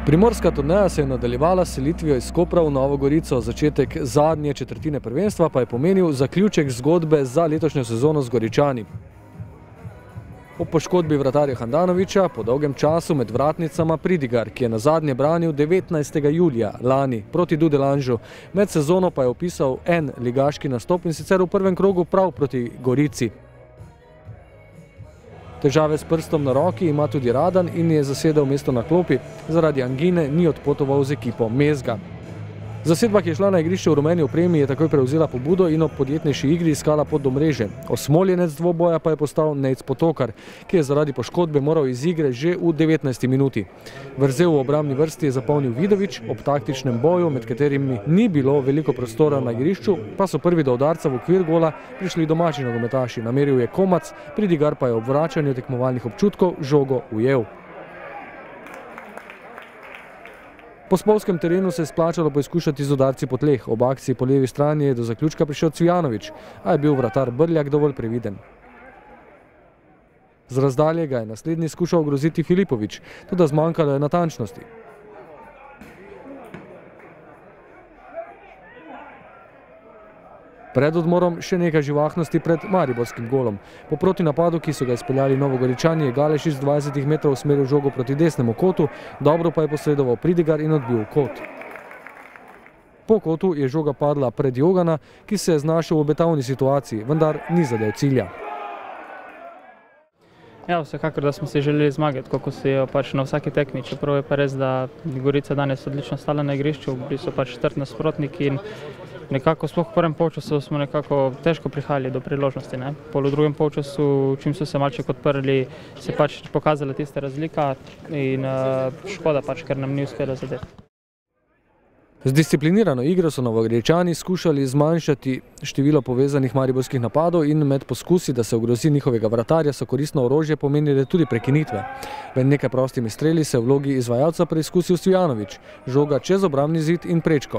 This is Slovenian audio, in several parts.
Primorska turneja se je nadaljevala s selitvijo iz Kopra v Novo Gorico. Začetek zadnje četrtine prvenstva pa je pomenil zaključek zgodbe za letošnjo sezono z Goričani. Po poškodbi vratarja Handanovića po dolgem času med vratnicama Pridigar, ki je nazadnje branil 19. julija lani proti Dudelanžu. Med sezono pa je opisal en ligaški nastop, in sicer v prvem krogu prav proti Gorici. Težave s prstom na roki ima tudi Radan in je zasedel mesto na klopi. Zaradi angine ni odpotoval z ekipo Mezga. Zasedba, ki je šla na igrišče v rumeni opremi, je takoj prevzela pobudo in ob podjetnejši igri iskala pot do mreže. Osmoljenec dvoboja pa je postal Nejc Potokar, ki je zaradi poškodbe moral iz igre že v 19. minuti. Vrzel v obrambni vrsti je zapolnil Vidovič, ob taktičnem boju, med katerimi ni bilo veliko prostora na igrišču, pa so prvi do udarca v okvir gola prišli domači nogometaši. Nameril je Komac, Pridigar pa je ob vračanju tekmovalnih občutkov žogo ujel. Po spolskem terenu se je splačalo poizkušati z udarci po tleh. Ob akciji po levi strani je do zaključka prišel Cvijanović, a je bil vratar Brljak dovolj previden. Z razdalje ga je naslednji skušal ogroziti Filipović, toda zmanjkalo je natančnosti. Pred odmorom še nekaj živahnosti pred mariborskim golom. Po protinapadu, ki so ga izpeljali Novogoričani, je Galeš iz 20 metrov usmeril žogo proti desnemu kotu, dobro pa je posredoval Pridigar in odbil kot. Po kotu je žoga padla pred Jogana, ki se je znašel v obetavni situaciji, vendar ni zadel cilja. Ja, vsekakor, da smo si želeli zmagati, kako si jo pač na vsaki tekmi. Čeprav je pa res, da Gorica danes odlično stala na igrišču, bili so pač četrti nasprotniki in nekako sploh v prvem polčasu smo nekako težko prihajali do priložnosti. Pol v drugem polčasu, čim so se malček odprli, se pač pokazala tista razlika in škoda pač, ker nam ni uspelo zadeti. Z disciplinirano igro so Novogoričani skušali zmanjšati število povezanih mariborskih napadov in med poskusi, da se ogrozi njihovega vratarja, so koristno orožje pomenile tudi prekinitve. Med nekaj prostimi streli se je v vlogi izvajalca preizkusil Cvijanović, žoga čez obrambni zid in prečko.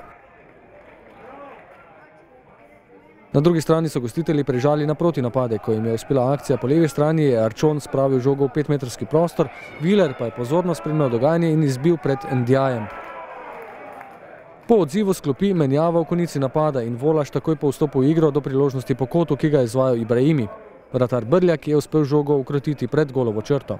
Na drugi strani so gostitelji prežali na protinapade. Ko jim je uspela akcija po levi strani, je Arčon spravil žogo v 5-metrski prostor, Viler pa je pozorno spremljal dogajanje in izbil pred Ndiajem. Po odzivu sklopi menjava v konici napada in Volaš takoj po vstopu v igro do priložnosti po kotu, ki ga je izvajal Ibrahimi. Vratar Brljak je uspel žogo ukrotiti pred golovo črto.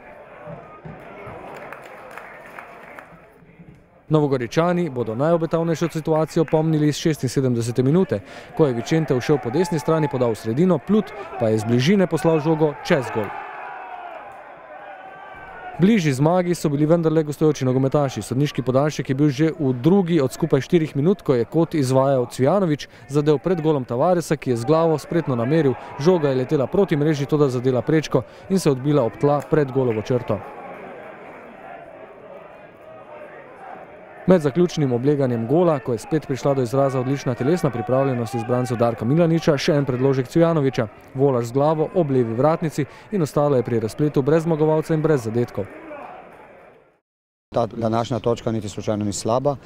Novogoričani bodo najobetavnejšo situacijo pomnili iz 76. minute, ko je Vicente všel po desni strani, podal v sredino, Plut pa je z bližine poslal žogo čez gol. Bližji zmagi so bili vendarle gostujoči nogometaši. Sodniški podaljšek je bil že v drugi od skupaj 4 minut, ko je kot izvajal Cvijanović, zadel pred golom Tavaresa, ki je z glavo spretno nameril, žoga je letela proti mreži, toda zadela prečko in se odbila ob tla pred golovo črto. Med zaključnim obleganjem gola, ko je spet prišla do izraza odlična telesna pripravljenost izbrancev Darka Milaniča, še en predložek Cvijanovića, Volaš z glavo ob levi vratnici in ostalo je pri razpletu brez zmagovalca in brez zadetkov. Ta današnja točka niti slučajno ni slaba.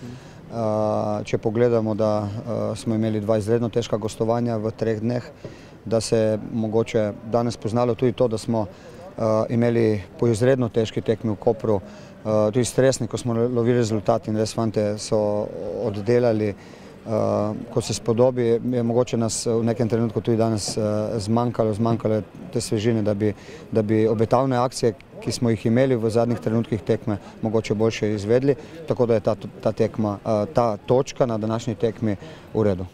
Če pogledamo, da smo imeli 2 izredno težka gostovanja v 3 dneh, da se je mogoče danes poznalo tudi to, da smo imeli po izredno težki tekmi v Kopru, tudi stresni, ko smo lovili rezultat in res fante so oddelali, ko se spodobi, je mogoče nas v nekem trenutku tudi danes zmanjkalo te svežine, da bi obetavne akcije, ki smo jih imeli v zadnjih trenutkih tekme, mogoče boljše izvedli, tako da je ta točka na današnji tekmi v redu.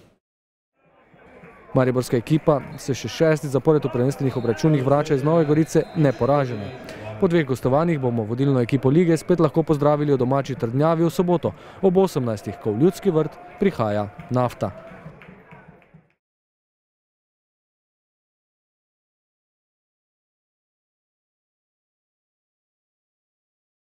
Mariborska ekipa se še 6. zapored v prvenstvenih obračunih vrača iz Nove Gorice neporažena. Po 2 gostovanjih bomo vodilno ekipo lige spet lahko pozdravili v domači Trdnjavi v soboto ob 18. ko v Ljudski vrt prihaja Nafta.